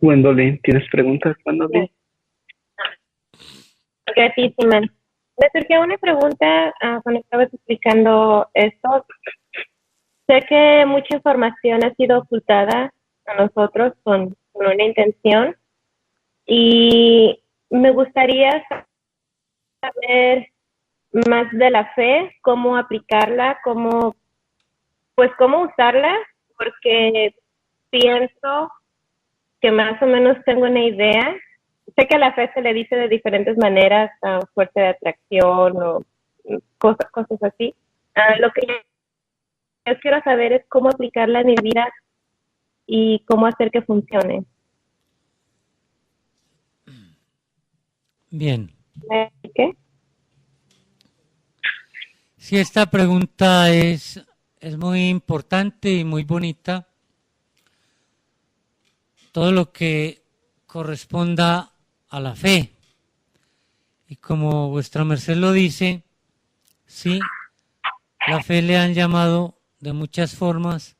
Gwendolyn, ¿tienes preguntas, Gwendolyn? Gratísima. Me surgió una pregunta cuando estabas explicando esto. Sé que mucha información ha sido ocultada a nosotros con una intención y me gustaría saber más de la fe, cómo aplicarla, cómo usarla, porque pienso que más o menos tengo una idea. Sé que a la fe se le dice de diferentes maneras, fuerza de atracción o cosas así. Lo que yo quiero saber es cómo aplicarla en mi vida y cómo hacer que funcione. Bien. ¿Qué? Sí, esta pregunta es muy importante y muy bonita. Todo lo que corresponda a la fe. Y como vuestra merced lo dice, sí, la fe le han llamado de muchas formas: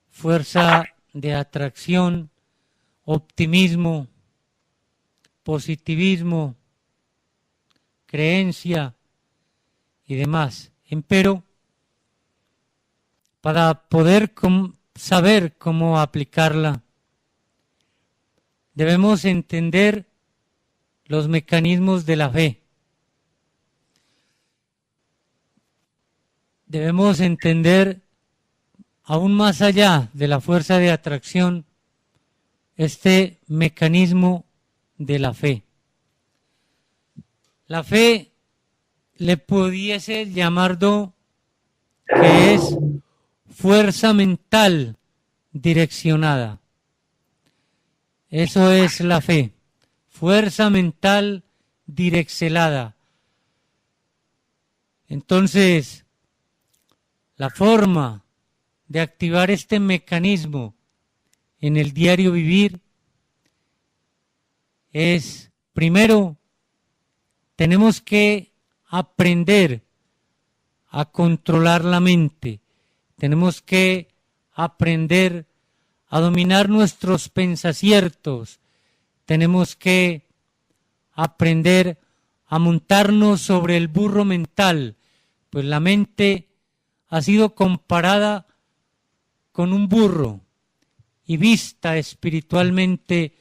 fuerza de atracción, optimismo, positivismo, creencia y demás. Empero, para poder saber cómo aplicarla, debemos entender los mecanismos de la fe. Debemos entender, aún más allá de la fuerza de atracción, este mecanismo de la fe. La fe le pudiese llamarlo que es fuerza mental direccionada. Eso es la fe, fuerza mental direccionada. Entonces, la forma de activar este mecanismo en el diario vivir es, primero, tenemos que aprender a controlar la mente. Tenemos que aprender a dominar nuestros pensaciertos. Tenemos que aprender a montarnos sobre el burro mental, pues la mente ha sido comparada con un burro y vista espiritualmente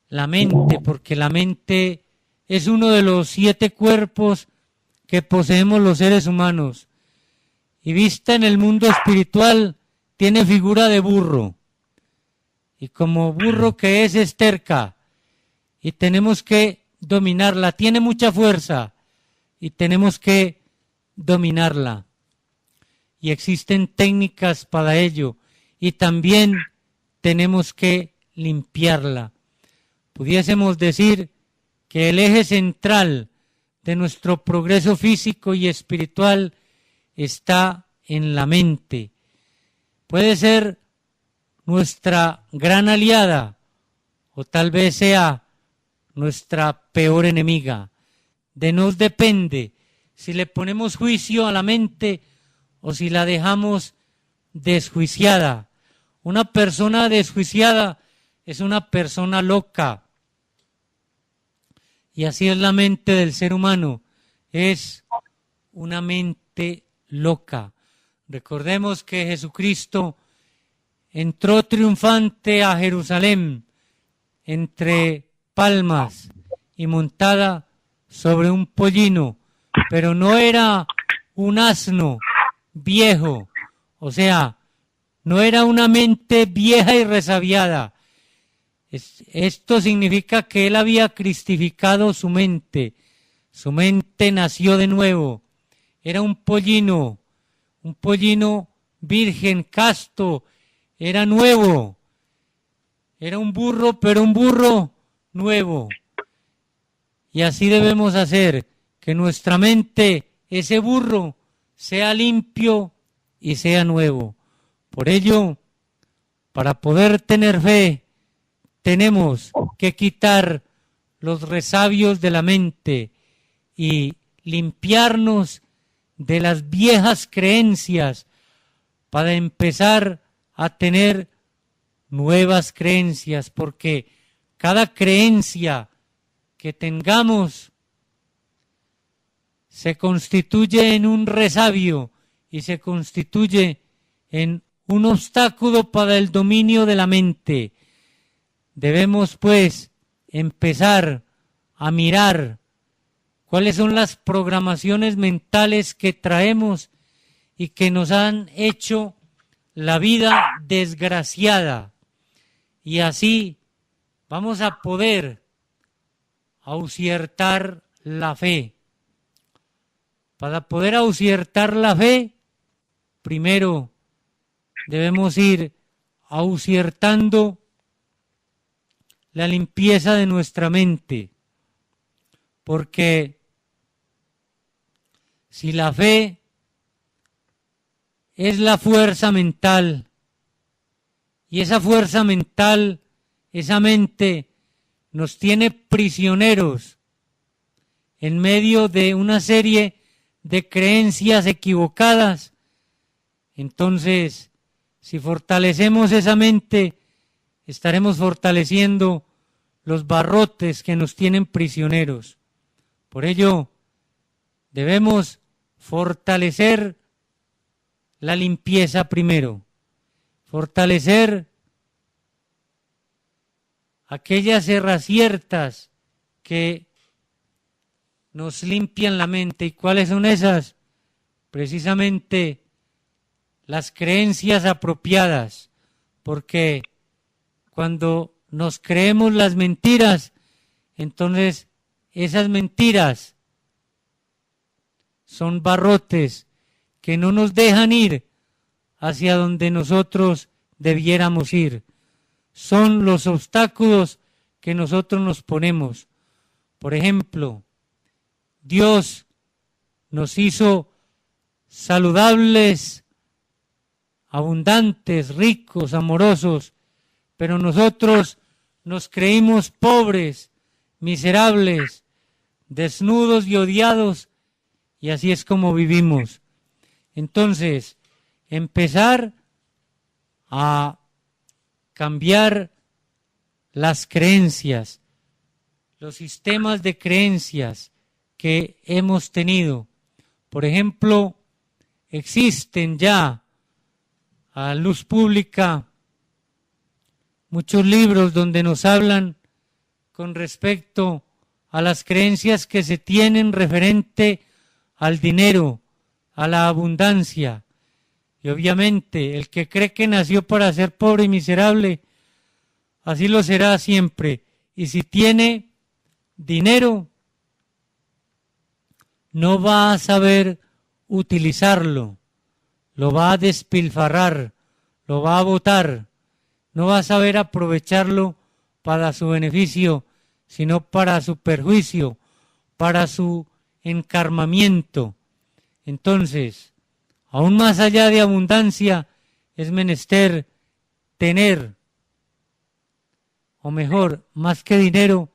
la mente, porque la mente es uno de los 7 cuerpos que poseemos los seres humanos, y vista en el mundo espiritual tiene figura de burro, y como burro que es terca, y tenemos que dominarla. Tiene mucha fuerza y tenemos que dominarla, y existen técnicas para ello, y también tenemos que limpiarla. Pudiésemos decir que el eje central de nuestro progreso físico y espiritual está en la mente. Puede ser nuestra gran aliada o tal vez sea nuestra peor enemiga. De nos depende si le ponemos juicio a la mente o si la dejamos desjuiciada. Una persona desjuiciada es una persona loca. Y así es la mente del ser humano, es una mente loca. Recordemos que Jesucristo entró triunfante a Jerusalén entre palmas y montada sobre un pollino, pero no era un asno viejo, o sea, no era una mente vieja y resabiada. Esto significa que él había cristificado su mente nació de nuevo, era un pollino virgen, casto, era nuevo, era un burro, pero un burro nuevo. Y así debemos hacer que nuestra mente, ese burro, sea limpio y sea nuevo. Por ello, para poder tener fe, tenemos que quitar los resabios de la mente y limpiarnos de las viejas creencias para empezar a tener nuevas creencias, porque cada creencia que tengamos se constituye en un resabio y se constituye en un obstáculo para el dominio de la mente. Debemos, pues, empezar a mirar cuáles son las programaciones mentales que traemos y que nos han hecho la vida desgraciada. Y así vamos a poder ausiertar la fe. Para poder ausiertar la fe, primero debemos ir ausiertando la limpieza de nuestra mente, porque si la fe es la fuerza mental, y esa fuerza mental, esa mente, nos tiene prisioneros en medio de una serie de creencias equivocadas, entonces, si fortalecemos esa mente, estaremos fortaleciendo los barrotes que nos tienen prisioneros. Por ello, debemos fortalecer la limpieza primero, fortalecer aquellas herraciertas que nos limpian la mente. ¿Y cuáles son esas? Precisamente las creencias apropiadas, porque cuando nos creemos las mentiras, entonces esas mentiras son barrotes que no nos dejan ir hacia donde nosotros debiéramos ir. Son los obstáculos que nosotros nos ponemos. Por ejemplo, Dios nos hizo saludables, abundantes, ricos, amorosos, pero nosotros nos creímos pobres, miserables, desnudos y odiados, y así es como vivimos. Entonces, empezar a cambiar las creencias, los sistemas de creencias que hemos tenido. Por ejemplo, existen ya a luz pública muchos libros donde nos hablan con respecto a las creencias que se tienen referente al dinero, a la abundancia. Y obviamente el que cree que nació para ser pobre y miserable, así lo será siempre. Y si tiene dinero, no va a saber utilizarlo, lo va a despilfarrar, lo va a botar, no va a saber aprovecharlo para su beneficio, sino para su perjuicio, para su encarmamiento. Entonces, aún más allá de abundancia, es menester tener, o mejor, más que dinero,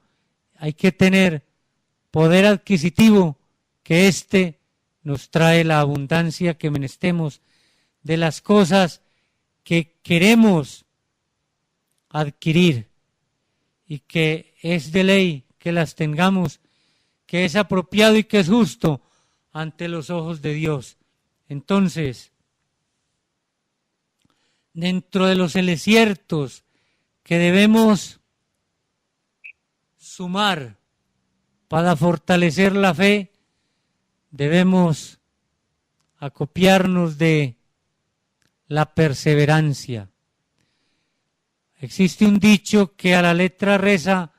hay que tener poder adquisitivo, que éste nos trae la abundancia que menestemos de las cosas que queremos adquirir y que es de ley que las tengamos, que es apropiado y que es justo ante los ojos de Dios. Entonces, dentro de los desiertos que debemos sumar para fortalecer la fe, debemos acopiarnos de la perseverancia. Existe un dicho que a la letra reza: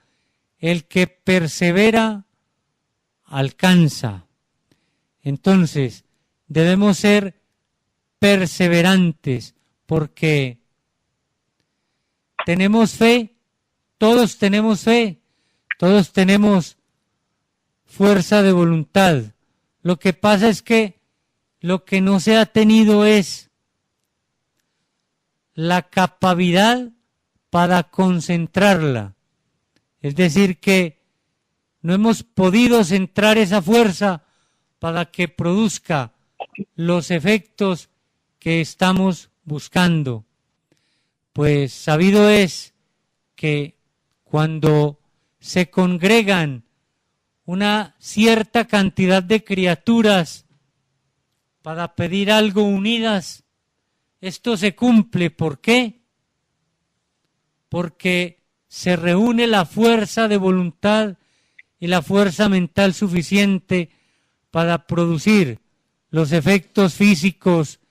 el que persevera alcanza. Entonces, debemos ser perseverantes porque tenemos fe, todos tenemos fuerza de voluntad. Lo que pasa es que lo que no se ha tenido es la capacidad para concentrarla. Es decir, que no hemos podido centrar esa fuerza para que produzca los efectos que estamos buscando. Pues sabido es que cuando se congregan una cierta cantidad de criaturas para pedir algo unidas, esto se cumple. ¿Por qué? Porque se reúne la fuerza de voluntad y la fuerza mental suficiente para producir los efectos físicos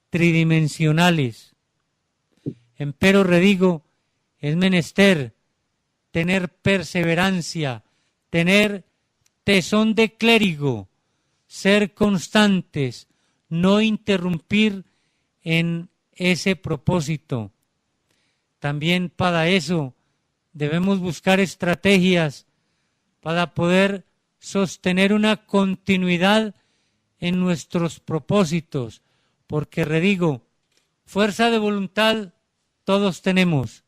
tridimensionales. Empero redigo, es menester tener perseverancia, tener tesón de clérigo, ser constantes, no interrumpir en ese propósito. También para eso debemos buscar estrategias para poder sostener una continuidad en nuestros propósitos, porque redigo, fuerza de voluntad todos tenemos,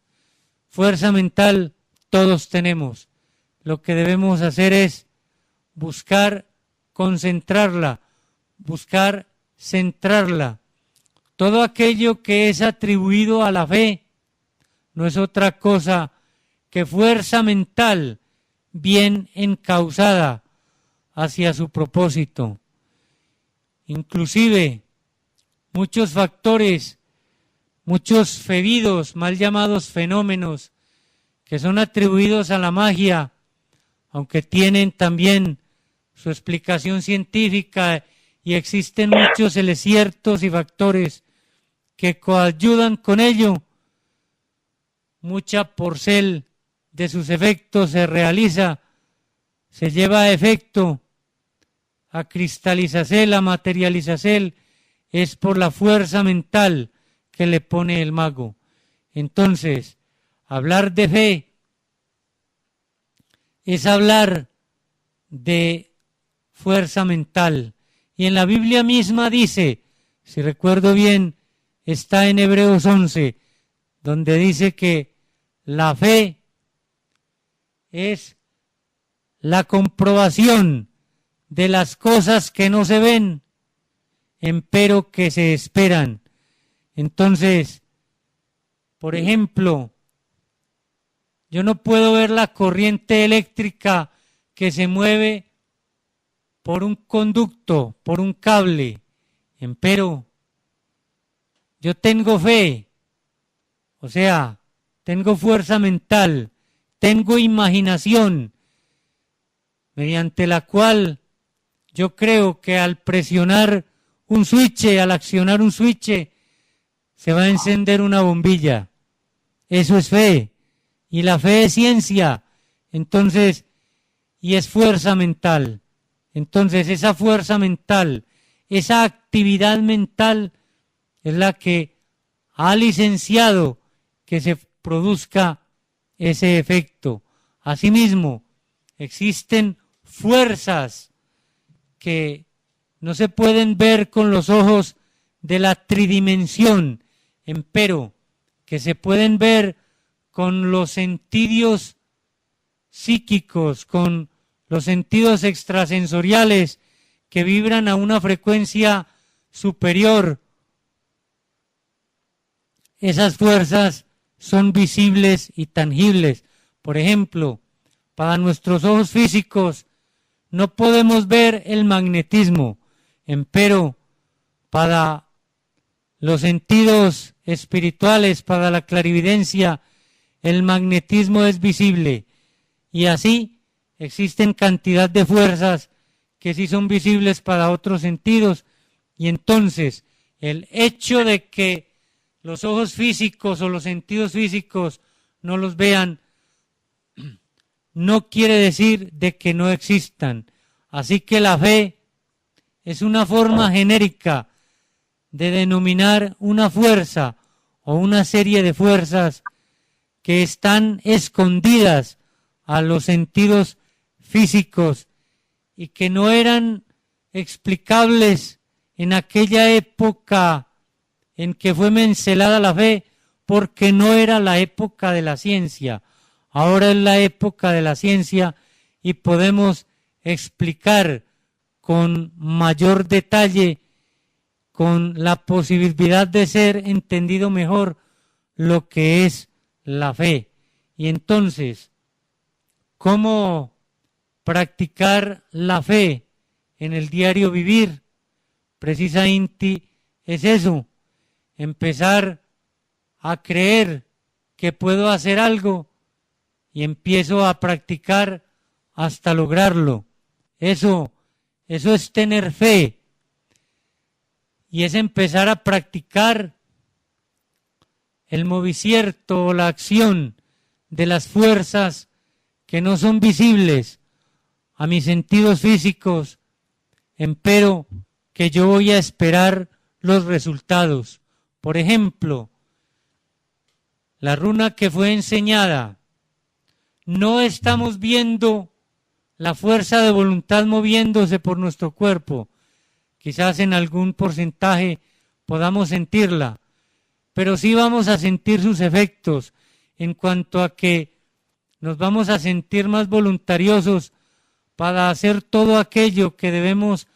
fuerza mental todos tenemos. Lo que debemos hacer es buscar concentrarla, buscar centrarla. Todo aquello que es atribuido a la fe no es otra cosa que fuerza mental bien encauzada hacia su propósito. Inclusive muchos factores, muchos febidos, mal llamados fenómenos, que son atribuidos a la magia, aunque tienen también su explicación científica y existen muchos elesiertos y factores que coayudan con ello, mucha porcel de sus efectos se realiza, se lleva a efecto, a cristalizarse, a materializarse, es por la fuerza mental que le pone el mago. Entonces, hablar de fe es hablar de fuerza mental. Y en la Biblia misma dice, si recuerdo bien, está en Hebreos 11, donde dice que la fe es la comprobación de las cosas que no se ven, empero que se esperan. Entonces, por ejemplo, yo no puedo ver la corriente eléctrica que se mueve por un conducto, por un cable, empero yo tengo fe, o sea, tengo fuerza mental, tengo imaginación, mediante la cual yo creo que al presionar un switch, al accionar un switch, se va a encender una bombilla. Eso es fe. Y la fe es ciencia. Entonces, y es fuerza mental. Entonces, esa fuerza mental, esa actividad mental es la que ha licenciado que se produzca ese efecto. Asimismo, existen fuerzas que no se pueden ver con los ojos de la tridimensión, empero que se pueden ver con los sentidos psíquicos, con los sentidos extrasensoriales que vibran a una frecuencia superior. Esas fuerzas son visibles y tangibles. Por ejemplo, para nuestros ojos físicos no podemos ver el magnetismo, empero para los sentidos espirituales, para la clarividencia, el magnetismo es visible. Y así existen cantidad de fuerzas que sí son visibles para otros sentidos. Y entonces el hecho de que los ojos físicos o los sentidos físicos no los vean no quiere decir de que no existan. Así que la fe es una forma genérica de denominar una fuerza o una serie de fuerzas que están escondidas a los sentidos físicos y que no eran explicables en aquella época en que fue mencelada la fe, porque no era la época de la ciencia. Ahora es la época de la ciencia y podemos explicar con mayor detalle, con la posibilidad de ser entendido mejor, lo que es la fe. Y entonces, ¿cómo practicar la fe en el diario vivir? Precisamente es eso, empezar a creer que puedo hacer algo y empiezo a practicar hasta lograrlo. Eso es tener fe y es empezar a practicar el movimiento o la acción de las fuerzas que no son visibles a mis sentidos físicos, empero que yo voy a esperar los resultados. Por ejemplo, la runa que fue enseñada, no estamos viendo la fuerza de voluntad moviéndose por nuestro cuerpo. Quizás en algún porcentaje podamos sentirla, pero sí vamos a sentir sus efectos en cuanto a que nos vamos a sentir más voluntariosos para hacer todo aquello que debemos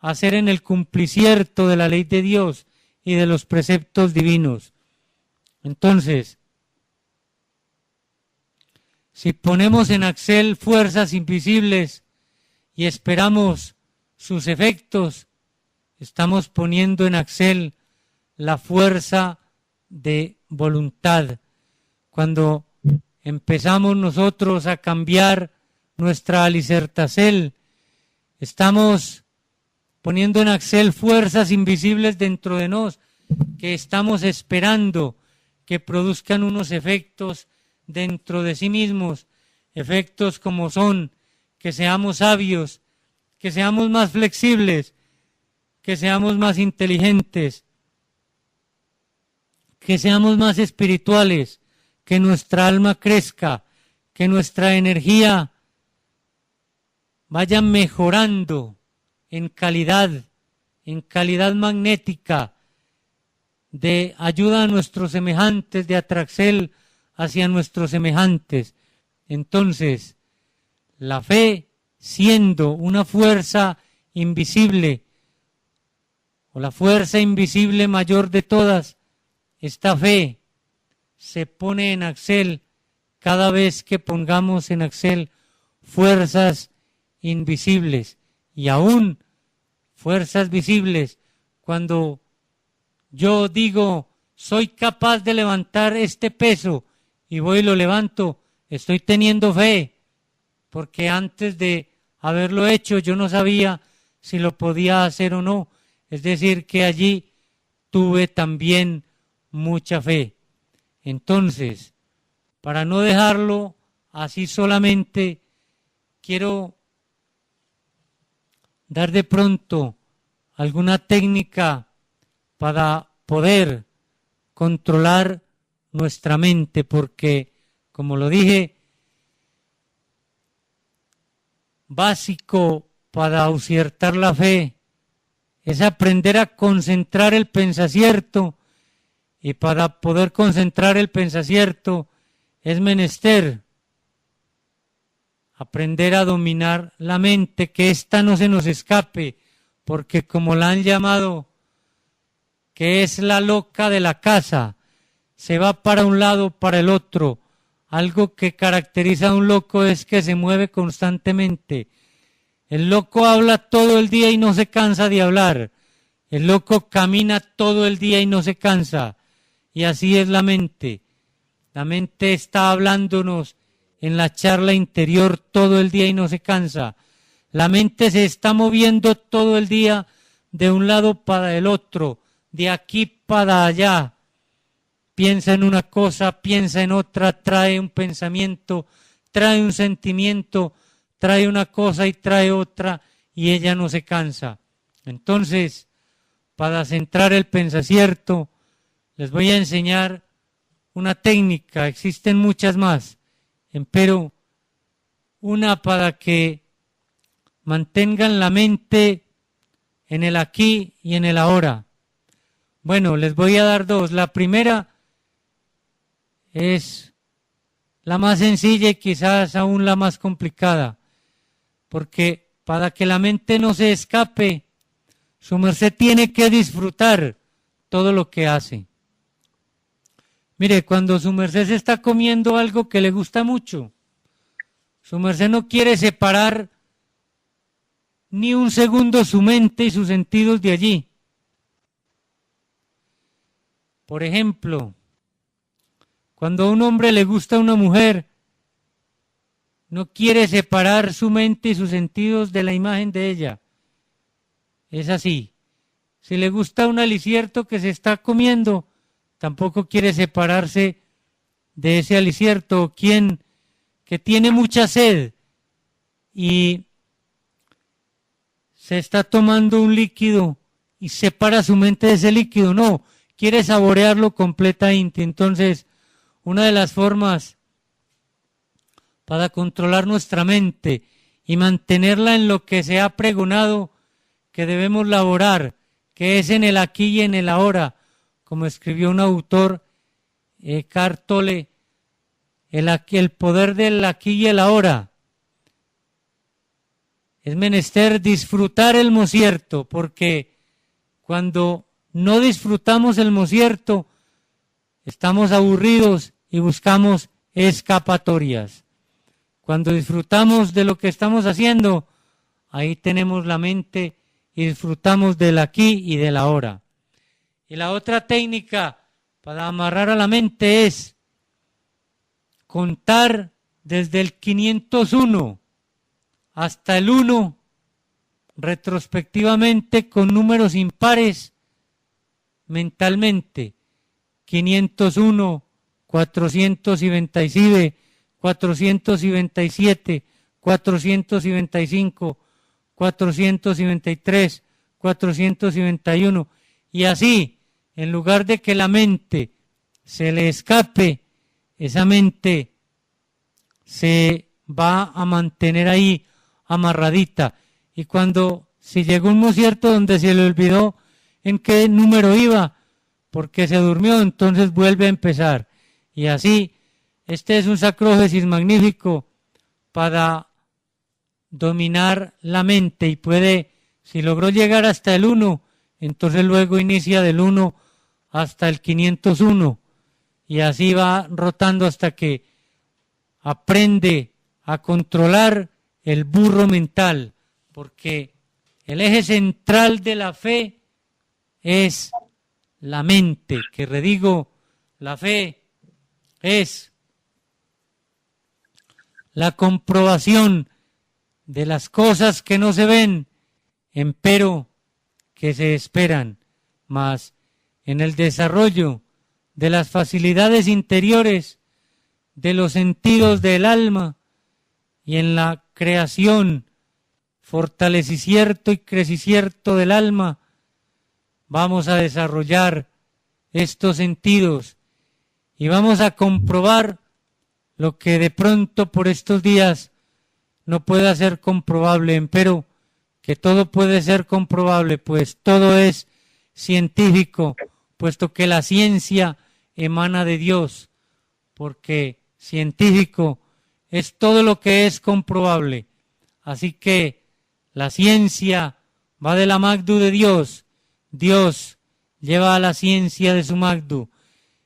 hacer en el cumplimiento de la ley de Dios y de los preceptos divinos. Entonces, si ponemos en acción fuerzas invisibles y esperamos sus efectos, estamos poniendo en acción la fuerza de voluntad. Cuando empezamos nosotros a cambiar nuestra alicertacel, estamos poniendo en acción fuerzas invisibles dentro de nos, que estamos esperando que produzcan unos efectos dentro de sí mismos, efectos como son que seamos sabios, que seamos más flexibles, que seamos más inteligentes, que seamos más espirituales, que nuestra alma crezca, que nuestra energía vaya mejorando en calidad magnética, de ayuda a nuestros semejantes, de atracción hacia nuestros semejantes. Entonces, la fe, siendo una fuerza invisible, o la fuerza invisible mayor de todas, esta fe se pone en acción cada vez que pongamos en acción fuerzas invisibles y aún fuerzas visibles. Cuando yo digo, soy capaz de levantar este peso y voy y lo levanto, estoy teniendo fe, porque antes de haberlo hecho yo no sabía si lo podía hacer o no. Es decir, que allí tuve también mucha fe. Entonces, para no dejarlo así solamente, quiero dar de pronto alguna técnica para poder controlar nuestra mente, porque, como lo dije, básico para auciertar la fe es aprender a concentrar el pensacierto, y para poder concentrar el pensacierto es menester aprender a dominar la mente, que ésta no se nos escape, porque como la han llamado, que es la loca de la casa, se va para un lado, para el otro. Algo que caracteriza a un loco es que se mueve constantemente. El loco habla todo el día y no se cansa de hablar. El loco camina todo el día y no se cansa. Y así es la mente. La mente está hablándonos en la charla interior todo el día y no se cansa. La mente se está moviendo todo el día de un lado para el otro, de aquí para allá. Piensa en una cosa, piensa en otra, trae un pensamiento, trae un sentimiento, trae una cosa y trae otra, y ella no se cansa. Entonces, para centrar el pensacierto, les voy a enseñar una técnica, existen muchas más, pero una para que mantengan la mente en el aquí y en el ahora. Bueno, les voy a dar dos. La primera es la más sencilla y quizás aún la más complicada, porque para que la mente no se escape, su merced tiene que disfrutar todo lo que hace. Mire, cuando su merced se está comiendo algo que le gusta mucho, su merced no quiere separar ni un segundo su mente y sus sentidos de allí. Por ejemplo, cuando a un hombre le gusta una mujer, no quiere separar su mente y sus sentidos de la imagen de ella. Es así. Si le gusta un alicierto que se está comiendo, tampoco quiere separarse de ese alicierto. Quien que tiene mucha sed y se está tomando un líquido y separa su mente de ese líquido, no, quiere saborearlo completamente. Entonces, una de las formas para controlar nuestra mente y mantenerla en lo que se ha pregonado que debemos laborar, que es en el aquí y en el ahora, como escribió un autor, Eckhart Tolle, el poder del aquí y el ahora. Es menester disfrutar el mocierto, porque cuando no disfrutamos el mocierto, estamos aburridos y buscamos escapatorias. Cuando disfrutamos de lo que estamos haciendo, ahí tenemos la mente y disfrutamos del aquí y del ahora. Y la otra técnica para amarrar a la mente es contar desde el 501 hasta el 1 retrospectivamente con números impares mentalmente. 501, 427, 427, 425, 423, 421, y así, en lugar de que la mente se le escape, esa mente se va a mantener ahí amarradita. Y cuando si llegó un mocierto donde se le olvidó en qué número iba, porque se durmió, entonces vuelve a empezar. Y así, este es un sacrógesis magnífico para dominar la mente, y puede, si logró llegar hasta el 1, entonces luego inicia del 1 hasta el 501, y así va rotando hasta que aprende a controlar el burro mental, porque el eje central de la fe es la mente, que redigo, la fe es la comprobación de las cosas que no se ven, empero que se esperan, mas en el desarrollo de las facilidades interiores de los sentidos del alma y en la creación, fortalecicierto y crecicierto del alma, vamos a desarrollar estos sentidos y vamos a comprobar lo que de pronto por estos días no pueda ser comprobable, empero que todo puede ser comprobable, pues todo es científico, puesto que la ciencia emana de Dios, porque científico es todo lo que es comprobable. Así que la ciencia va de la Magdu de Dios, Dios lleva a la ciencia de su Magdu,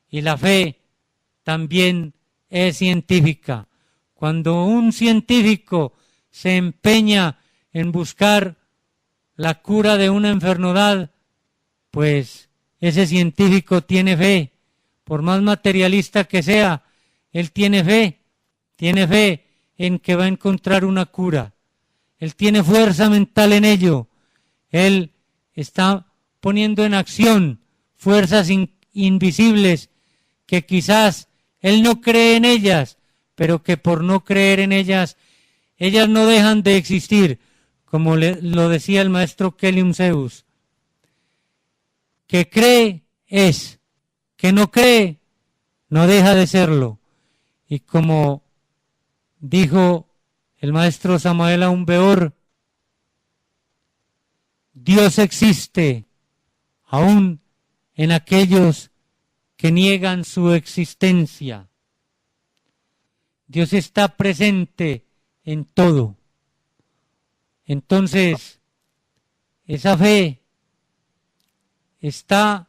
y la fe también es científica. Cuando un científico se empeña en buscar la cura de una enfermedad, pues ese científico tiene fe, por más materialista que sea, él tiene fe en que va a encontrar una cura, él tiene fuerza mental en ello, él está poniendo en acción fuerzas invisibles que quizás él no cree en ellas, pero que por no creer en ellas, ellas no dejan de existir, como lo decía el maestro Kelium Zeus. Que cree es, que no cree no deja de serlo. Y como dijo el maestro Samael Aun Weor, Dios existe aún en aquellos que niegan su existencia. Dios está presente en todo. Entonces, esa fe está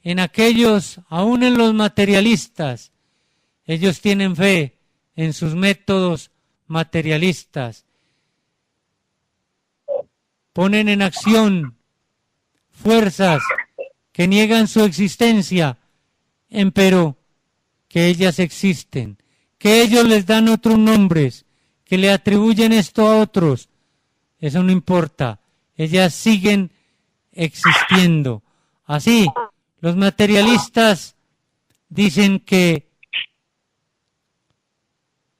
en aquellos, aún en los materialistas. Ellos tienen fe en sus métodos materialistas. Ponen en acción fuerzas que niegan su existencia, empero que ellas existen, que ellos les dan otros nombres, que le atribuyen esto a otros. Eso no importa, ellas siguen existiendo. Así, los materialistas dicen que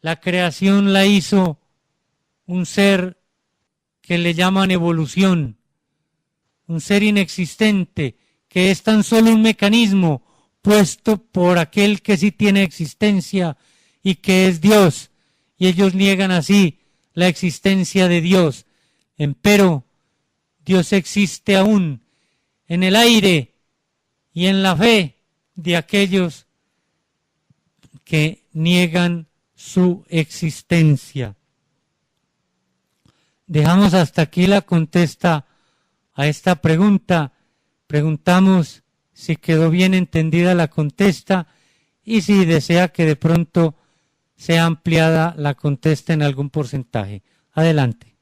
la creación la hizo un ser que le llaman evolución, un ser inexistente, que es tan solo un mecanismo puesto por aquel que sí tiene existencia y que es Dios, y ellos niegan así la existencia de Dios. Empero, Dios existe aún en el aire y en la fe de aquellos que niegan su existencia. Dejamos hasta aquí la contesta a esta pregunta. Preguntamos si quedó bien entendida la contesta y si desea que de pronto sea ampliada la contesta en algún porcentaje. Adelante.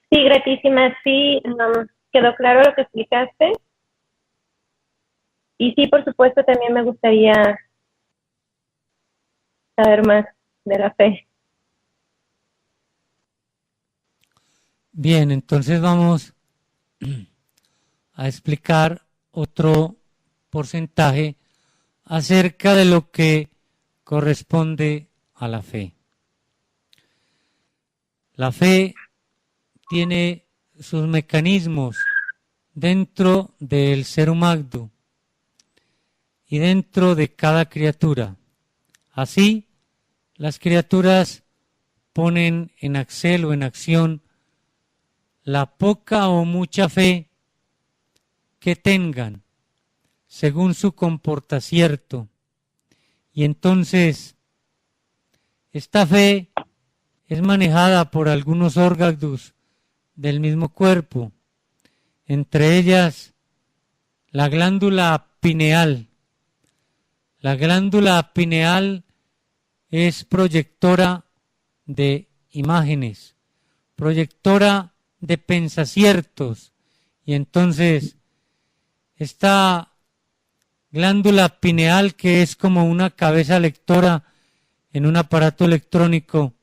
Sí, gratísimas. Sí, quedó claro lo que explicaste. Y sí, por supuesto, también me gustaría saber más de la fe. Bien, entonces vamos a explicar otro porcentaje acerca de lo que corresponde a la fe. La fe tiene sus mecanismos dentro del ser humano y dentro de cada criatura. Así, las criaturas ponen en acción la poca o mucha fe que tengan según su comportamiento. Y entonces, esta fe es manejada por algunos órganos del mismo cuerpo, entre ellas la glándula pineal. La glándula pineal es proyectora de imágenes, proyectora de pensaciertos, y entonces esta glándula pineal, que es como una cabeza lectora en un aparato electrónico,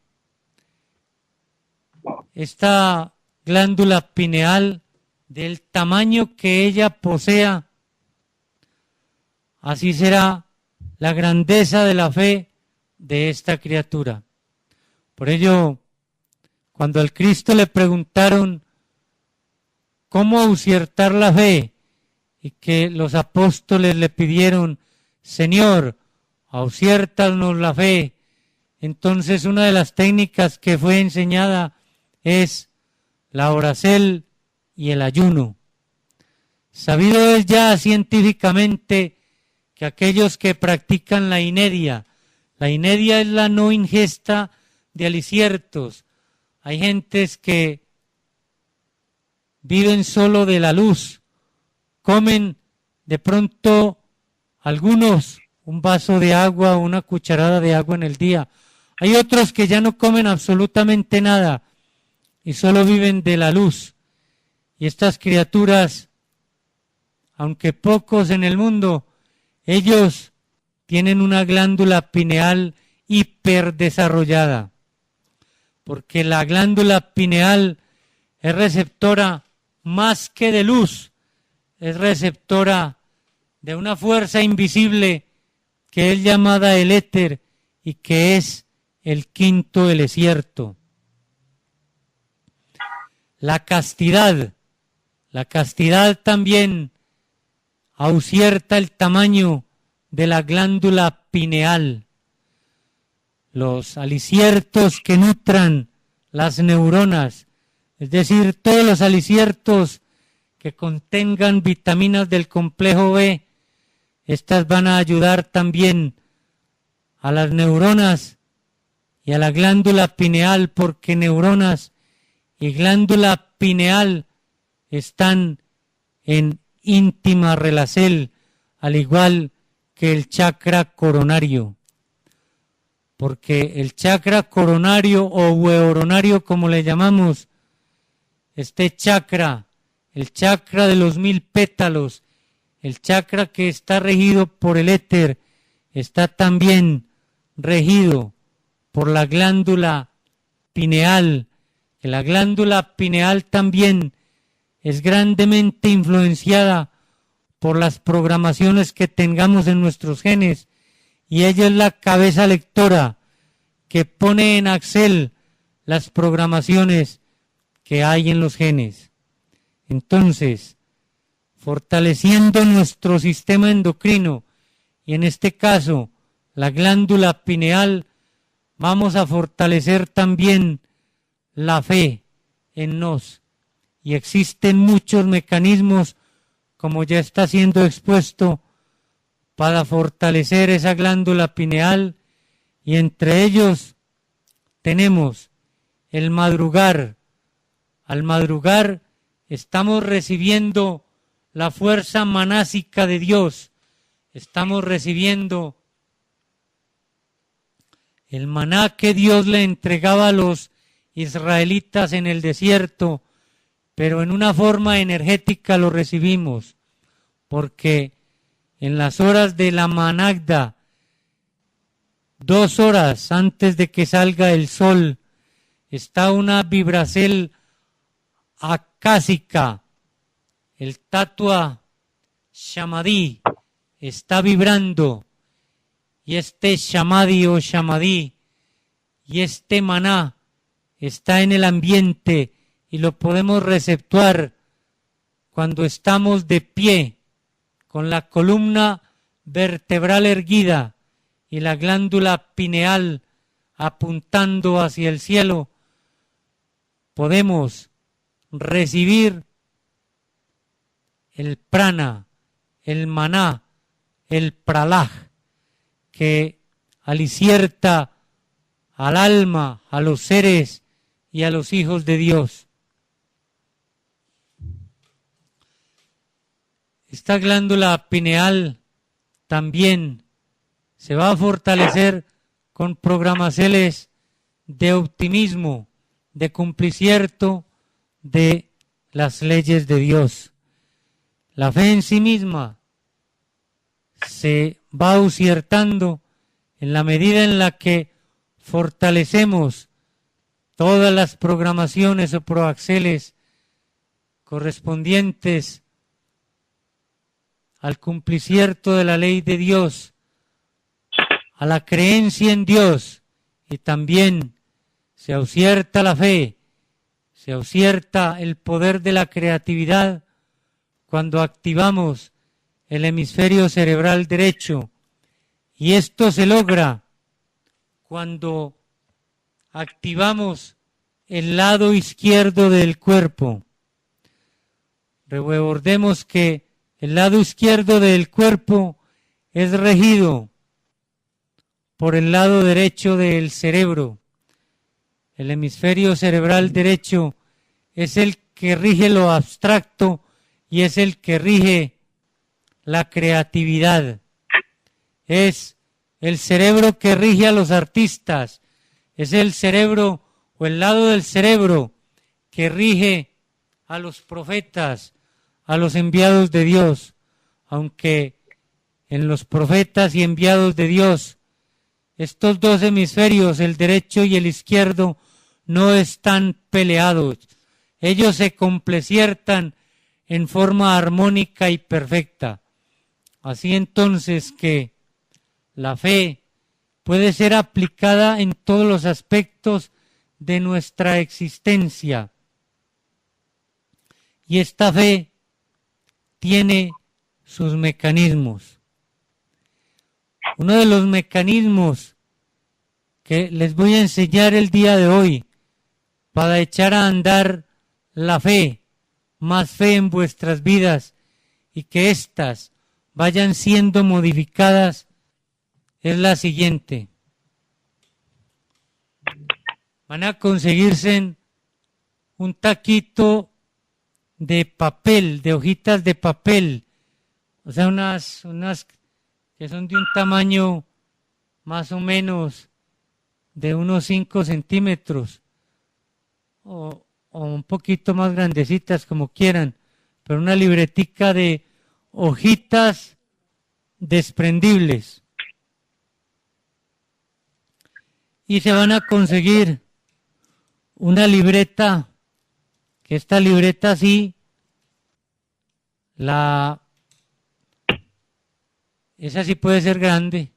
esta glándula pineal, del tamaño que ella posea, así será la grandeza de la fe de esta criatura. Por ello, cuando al Cristo le preguntaron cómo auciertar la fe, y que los apóstoles le pidieron, Señor, auciértanos la fe, entonces una de las técnicas que fue enseñada es la oración y el ayuno. Sabido es ya científicamente que aquellos que practican la inedia es la no ingesta de aliciertos. Hay gentes que viven solo de la luz, comen de pronto algunos un vaso de agua o una cucharada de agua en el día. Hay otros que ya no comen absolutamente nada y solo viven de la luz. Y estas criaturas, aunque pocos en el mundo, ellos tienen una glándula pineal hiperdesarrollada, porque la glándula pineal es receptora más que de luz, es receptora de una fuerza invisible que es llamada el éter y que es el quinto elesierto. La castidad también aucierta el tamaño de la glándula pineal. Los aliciertos que nutran las neuronas, es decir, todos los aliciertos que contengan vitaminas del complejo B, estas van a ayudar también a las neuronas y a la glándula pineal, porque neuronas y glándula pineal están en íntima relación, al igual que el chakra coronario. Porque el chakra coronario o hueoronario, como le llamamos, este chakra, el chakra de los 1000 pétalos, el chakra que está regido por el éter, está también regido por la glándula pineal, que la glándula pineal también es grandemente influenciada por las programaciones que tengamos en nuestros genes, y ella es la cabeza lectora que pone en Excel las programaciones que hay en los genes. Entonces, fortaleciendo nuestro sistema endocrino, y en este caso la glándula pineal, vamos a fortalecer también la fe en nos. Y existen muchos mecanismos, como ya está siendo expuesto, para fortalecer esa glándula pineal, y entre ellos tenemos el madrugar. Al madrugar estamos recibiendo la fuerza manásica de Dios, estamos recibiendo el maná que Dios le entregaba a los israelitas en el desierto, pero en una forma energética lo recibimos, porque en las horas de la managda, 2 horas antes de que salga el sol, está una vibracel acásica, el tatua shamadí, está vibrando, y este shamadí o shamadí, y este maná está en el ambiente, y lo podemos receptuar cuando estamos de pie, con la columna vertebral erguida y la glándula pineal apuntando hacia el cielo. Podemos recibir el prana, el maná, el pralaj, que alicierta al alma, a los seres y a los hijos de Dios. Esta glándula pineal también se va a fortalecer con programaciones de optimismo, de cumplimiento de las leyes de Dios. La fe en sí misma se va auciertando en la medida en la que fortalecemos todas las programaciones o proaxeles correspondientes al cumplimiento de la ley de Dios, a la creencia en Dios, y también se aucierta la fe, se aucierta el poder de la creatividad cuando activamos el hemisferio cerebral derecho, y esto se logra cuando activamos el lado izquierdo del cuerpo. Recordemos que el lado izquierdo del cuerpo es regido por el lado derecho del cerebro. El hemisferio cerebral derecho es el que rige lo abstracto y es el que rige la creatividad. Es el cerebro que rige a los artistas. Es el cerebro o el lado del cerebro que rige a los profetas, a los enviados de Dios, aunque en los profetas y enviados de Dios, estos dos hemisferios, el derecho y el izquierdo, no están peleados. Ellos se compleciertan en forma armónica y perfecta. Así entonces que la fe puede ser aplicada en todos los aspectos de nuestra existencia. Y esta fe tiene sus mecanismos. Uno de los mecanismos que les voy a enseñar el día de hoy para echar a andar la fe, más fe en vuestras vidas y que éstas vayan siendo modificadas, es la siguiente. Van a conseguirse un taquito de papel, de hojitas de papel, o sea, unas que son de un tamaño más o menos de unos 5 centímetros o un poquito más grandecitas como quieran, pero una libretica de hojitas desprendibles. Y se van a conseguir una libreta, que esta libreta sí, esa sí puede ser grande.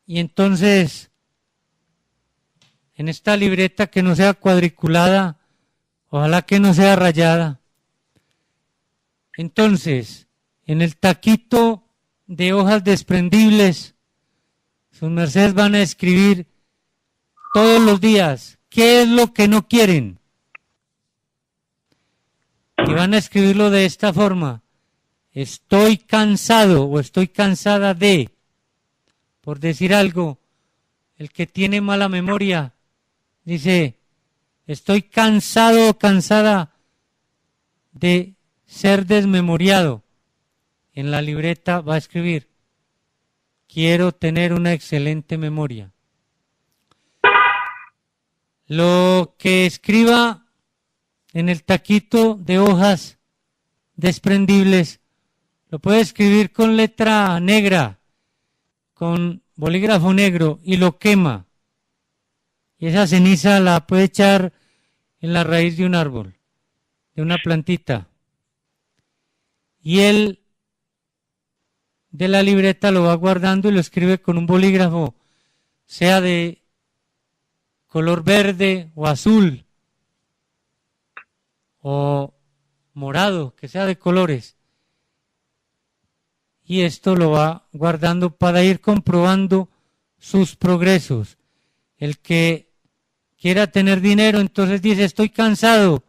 Y entonces, en esta libreta que no sea cuadriculada, ojalá que no sea rayada. Entonces, en el taquito de hojas desprendibles, sus mercedes van a escribir todos los días qué es lo que no quieren. Y van a escribirlo de esta forma: estoy cansado o estoy cansada de, por decir algo, el que tiene mala memoria dice, estoy cansado o cansada de ser desmemoriado. En la libreta va a escribir, quiero tener una excelente memoria. Lo que escriba en el taquito de hojas desprendibles lo puede escribir con letra negra, con bolígrafo negro, y lo quema. Y esa ceniza la puede echar en la raíz de un árbol, de una plantita. Y él de la libreta lo va guardando y lo escribe con un bolígrafo, sea de color verde o azul o morado, que sea de colores. Y esto lo va guardando para ir comprobando sus progresos. El que quiera tener dinero, entonces dice, estoy cansado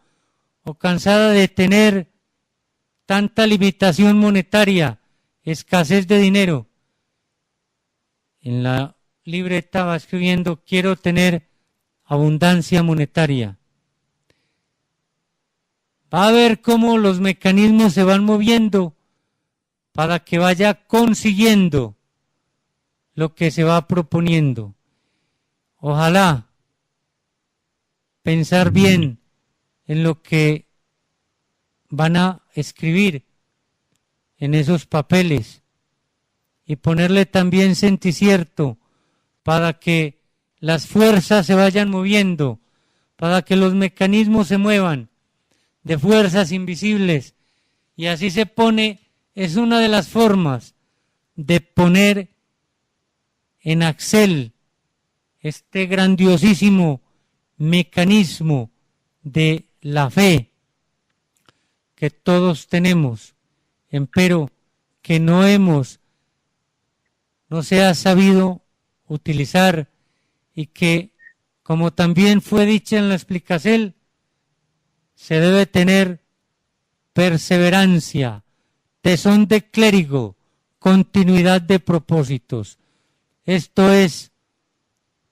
o cansada de tener tanta limitación monetaria, escasez de dinero. En la libreta va escribiendo, quiero tener abundancia monetaria. Va a ver cómo los mecanismos se van moviendo para que vaya consiguiendo lo que se va proponiendo. Ojalá pensar bien en lo que van a escribir en esos papeles y ponerle también senticierto para que las fuerzas se vayan moviendo, para que los mecanismos se muevan de fuerzas invisibles, y así se pone, es una de las formas de poner en Excel este grandiosísimo mecanismo de la fe que todos tenemos, empero que no se ha sabido utilizar, y que, como también fue dicho en la explicación, se debe tener perseverancia, tesón de clérigo, continuidad de propósitos. Esto es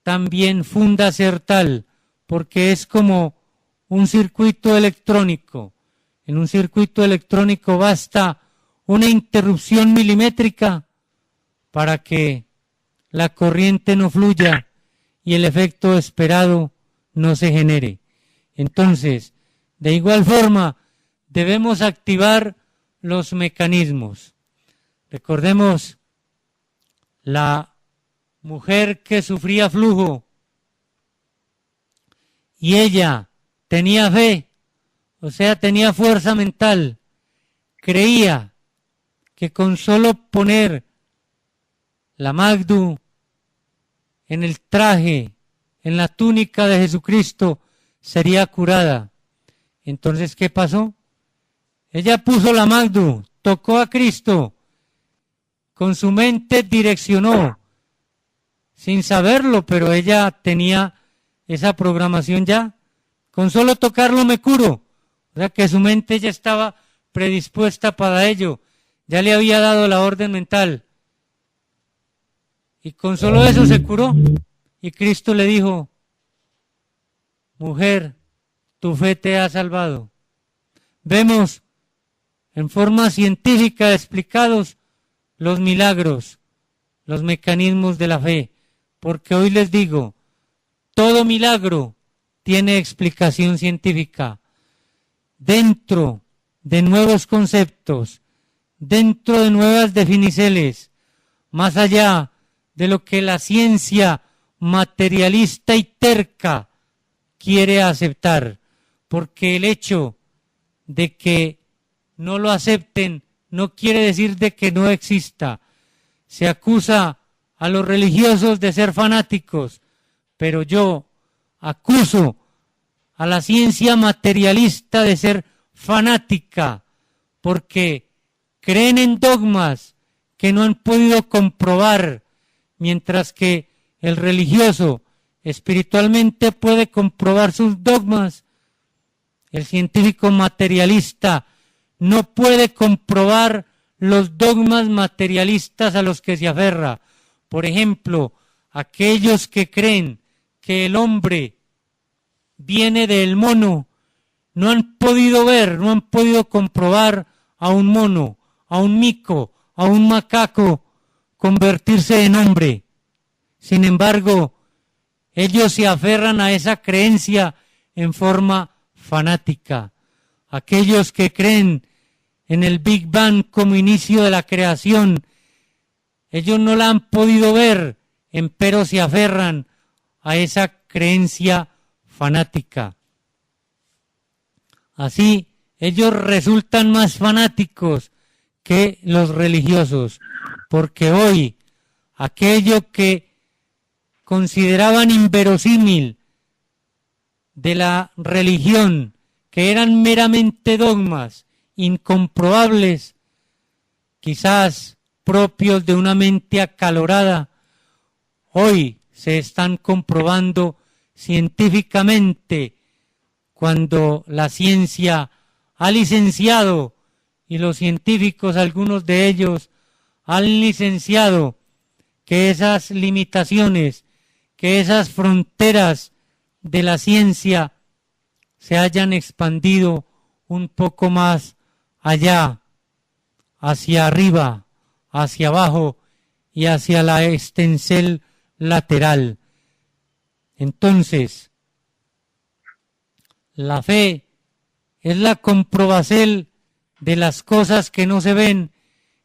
también fundacertal, porque es como un circuito electrónico. En un circuito electrónico basta una interrupción milimétrica para que la corriente no fluya y el efecto esperado no se genere. Entonces, de igual forma, debemos activar los mecanismos. Recordemos la mujer que sufría flujo y ella tenía fe, o sea, tenía fuerza mental, creía que con solo poner la Magdu en el traje, en la túnica de Jesucristo, sería curada. Entonces, ¿qué pasó? Ella puso la Magdu, tocó a Cristo, con su mente direccionó, sin saberlo, pero ella tenía esa programación ya. Con solo tocarlo me curo. O sea que su mente ya estaba predispuesta para ello, ya le había dado la orden mental. Y con solo eso se curó. Y Cristo le dijo, mujer, tu fe te ha salvado. vemos en forma científica explicados los milagros, los mecanismos de la fe, porque hoy les digo, todo milagro tiene explicación científica. Dentro de nuevos conceptos, dentro de nuevas definiciones, más allá de lo que la ciencia materialista y terca quiere aceptar, porque el hecho de que no lo acepten no quiere decir de que no exista. Se acusa a los religiosos de ser fanáticos, pero yo acuso a la ciencia materialista de ser fanática, porque creen en dogmas que no han podido comprobar, mientras que el religioso espiritualmente puede comprobar sus dogmas. El científico materialista no puede comprobar los dogmas materialistas a los que se aferra. Por ejemplo, aquellos que creen que el hombre viene del mono, no han podido ver, no han podido comprobar a un mono, a un mico, a un macaco convertirse en hombre. Sin embargo, ellos se aferran a esa creencia en forma fanática. Aquellos que creen en el Big Bang como inicio de la creación, ellos no la han podido ver, empero se aferran a esa creencia fanática. Así, ellos resultan más fanáticos que los religiosos, porque hoy aquello que consideraban inverosímil de la religión, que eran meramente dogmas incomprobables, quizás propios de una mente acalorada, hoy se están comprobando científicamente cuando la ciencia ha licenciado, y los científicos, algunos de ellos, han licenciado que esas limitaciones, que esas fronteras de la ciencia se hayan expandido un poco más allá, hacia arriba, hacia abajo y hacia la extensel lateral. Entonces, la fe es la comprobación de las cosas que no se ven,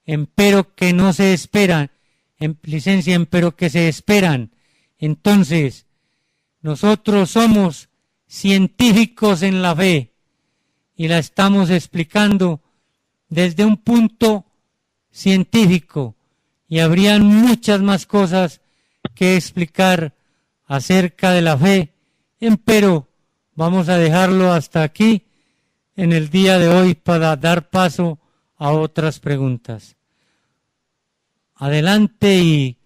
empero que no se esperan, en licencia, empero que se esperan. Entonces, nosotros somos científicos en la fe y la estamos explicando desde un punto científico, y habrían muchas más cosas que explicar acerca de la fe, empero vamos a dejarlo hasta aquí en el día de hoy para dar paso a otras preguntas. Adelante, y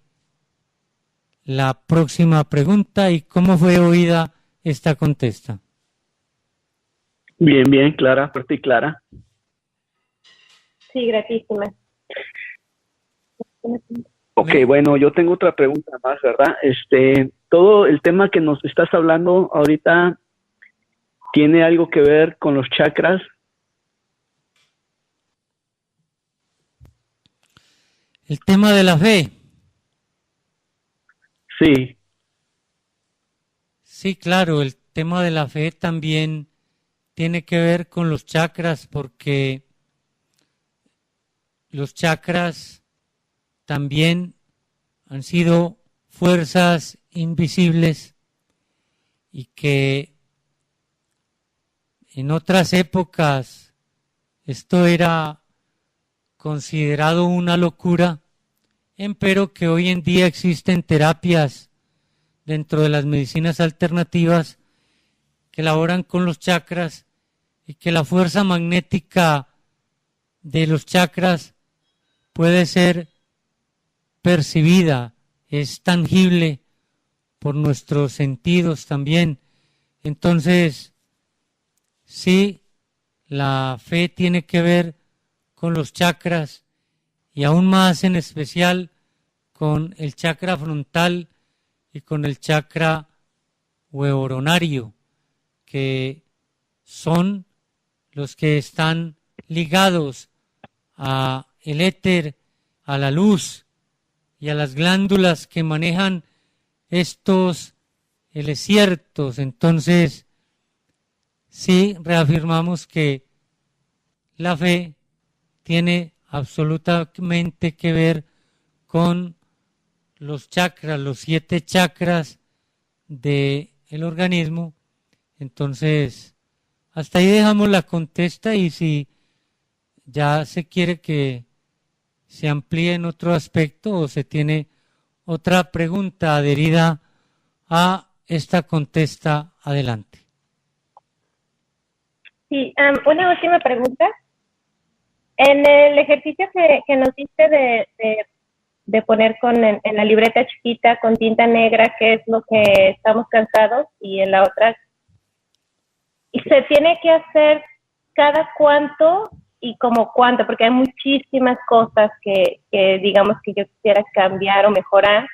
la próxima pregunta: ¿y cómo fue oída esta contesta? Bien, bien, clara, fuerte y clara. Sí, gratísima. Ok, bueno, yo tengo otra pregunta más, ¿verdad? Todo el tema que nos estás hablando ahorita tiene algo que ver con los chakras. El tema de la fe. Sí. Sí, claro, el tema de la fe también tiene que ver con los chakras, porque los chakras también han sido fuerzas invisibles y que en otras épocas esto era considerado una locura, empero que hoy en día existen terapias dentro de las medicinas alternativas que laboran con los chakras, y que la fuerza magnética de los chakras puede ser percibida, es tangible por nuestros sentidos también. Entonces, sí, la fe tiene que ver con los chakras, y aún más en especial con el chakra frontal y con el chakra hueoronario, que son los que están ligados a el éter, a la luz y a las glándulas que manejan estos ciertos. Entonces, sí reafirmamos que la fe tiene absolutamente que ver con los chakras, los 7 chakras del organismo. Entonces, hasta ahí dejamos la contesta, y si ya se quiere que se amplíe en otro aspecto o se tiene otra pregunta adherida a esta contesta, adelante. Sí, una última pregunta. En el ejercicio que nos diste de poner en la libreta chiquita con tinta negra qué es lo que estamos cansados, y en la otra, y se tiene que hacer cada cuánto y como cuánto, porque hay muchísimas cosas que digamos que yo quisiera cambiar o mejorar.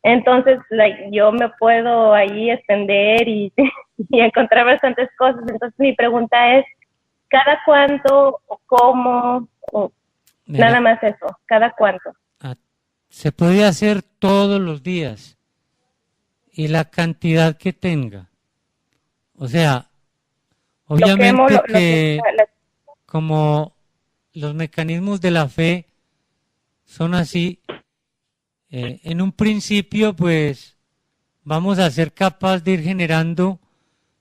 Entonces, yo me puedo ahí extender y encontrar bastantes cosas. Entonces, mi pregunta es, ¿cada cuánto o cómo? O Mira, nada más eso, ¿cada cuánto? se puede hacer todos los días y la cantidad que tenga. O sea, obviamente que como los mecanismos de la fe son así, en un principio pues vamos a ser capaces de ir generando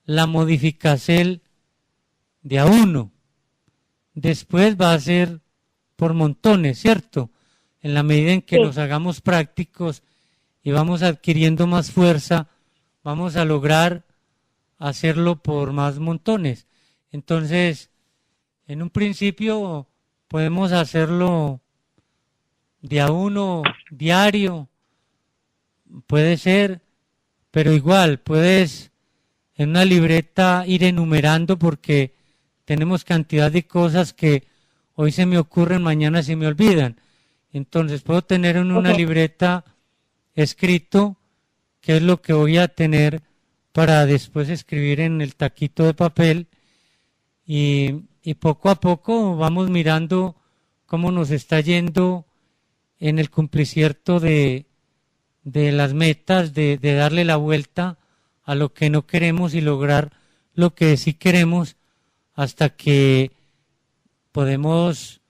la modificación de a uno. Después va a ser por montones, ¿cierto? En la medida en que nos hagamos prácticos y vamos adquiriendo más fuerza, vamos a lograr hacerlo por más montones. Entonces, en un principio podemos hacerlo de a uno diario, puede ser, pero igual puedes en una libreta ir enumerando, porque tenemos cantidad de cosas que hoy se me ocurren, mañana se me olvidan. Entonces puedo tener en una libreta escrito qué es lo que voy a tener para después escribir en el taquito de papel, y poco a poco vamos mirando cómo nos está yendo en el cumplimiento de las metas, de darle la vuelta a lo que no queremos y lograr lo que sí queremos, hasta que podemos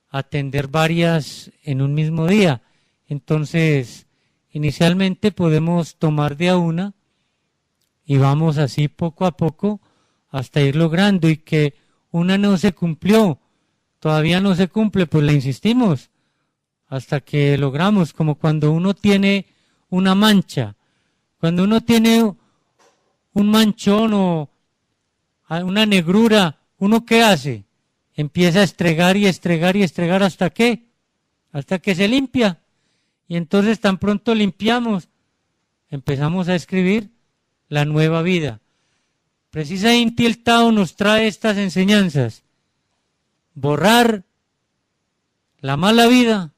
atender varias en un mismo día. Entonces, inicialmente podemos tomar de a una y vamos así poco a poco hasta ir logrando, y que una no se cumplió, todavía no se cumple, pues le insistimos hasta que logramos, como cuando uno tiene una mancha, cuando uno tiene un manchón o una negrura, ¿uno qué hace? Empieza a estregar y estregar y estregar hasta que se limpia. Y entonces tan pronto limpiamos, empezamos a escribir la nueva vida. Precisamente el Tao nos trae estas enseñanzas: borrar la mala vida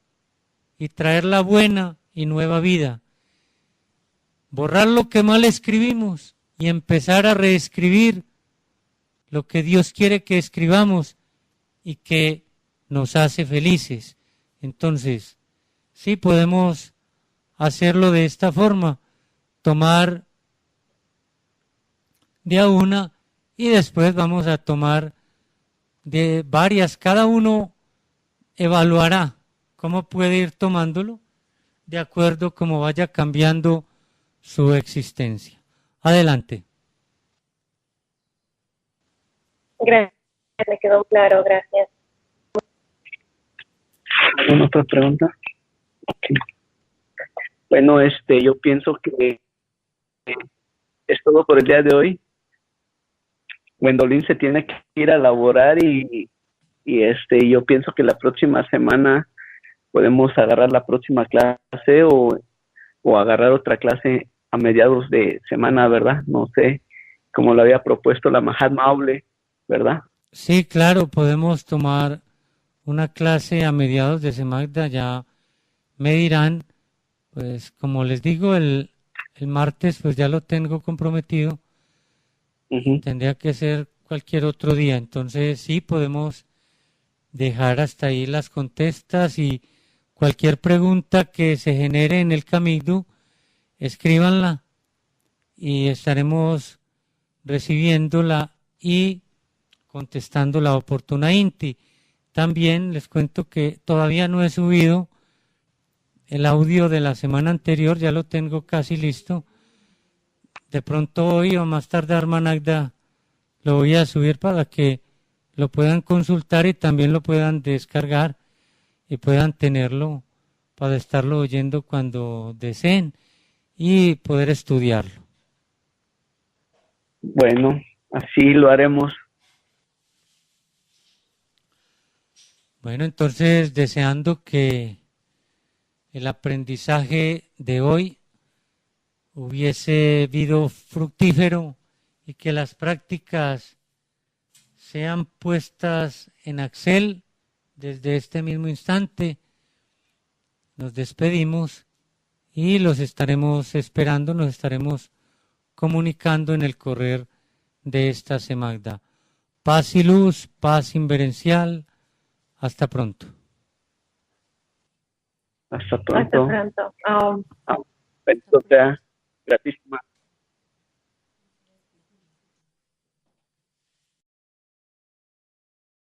y traer la buena y nueva vida. Borrar lo que mal escribimos y empezar a reescribir lo que Dios quiere que escribamos y que nos hace felices. Entonces, sí podemos hacerlo de esta forma, tomar de a una y después vamos a tomar de varias. Cada uno evaluará cómo puede ir tomándolo de acuerdo como vaya cambiando su existencia. Adelante. Gracias, me quedó claro, gracias. ¿Alguna otra pregunta? Okay. Bueno, yo pienso que es todo por el día de hoy. Gwendolyn se tiene que ir a laborar y yo pienso que la próxima semana podemos agarrar la próxima clase o agarrar otra clase a mediados de semana, ¿verdad? No sé, como lo había propuesto la Mahatma Aule, ¿verdad? Sí, claro, podemos tomar una clase a mediados de semana, ya me dirán, pues como les digo, el martes pues ya lo tengo comprometido. Tendría que ser cualquier otro día. Entonces sí podemos dejar hasta ahí las contestas y cualquier pregunta que se genere en el camino, escríbanla y estaremos recibiéndola y contestándola oportunamente. También les cuento que todavía no he subido el audio de la semana anterior, ya lo tengo casi listo. De pronto hoy o más tarde, hermana Agda, lo voy a subir para que lo puedan consultar y también lo puedan descargar y puedan tenerlo para estarlo oyendo cuando deseen y poder estudiarlo. Bueno, así lo haremos. Bueno, entonces deseando que el aprendizaje de hoy hubiese sido fructífero y que las prácticas sean puestas en Excel desde este mismo instante. Nos despedimos y los estaremos esperando, nos estaremos comunicando en el correr de esta semana. Paz y luz, paz inverencial. Hasta pronto. Hasta pronto. Hasta pronto. Bendito sea. Gratísimas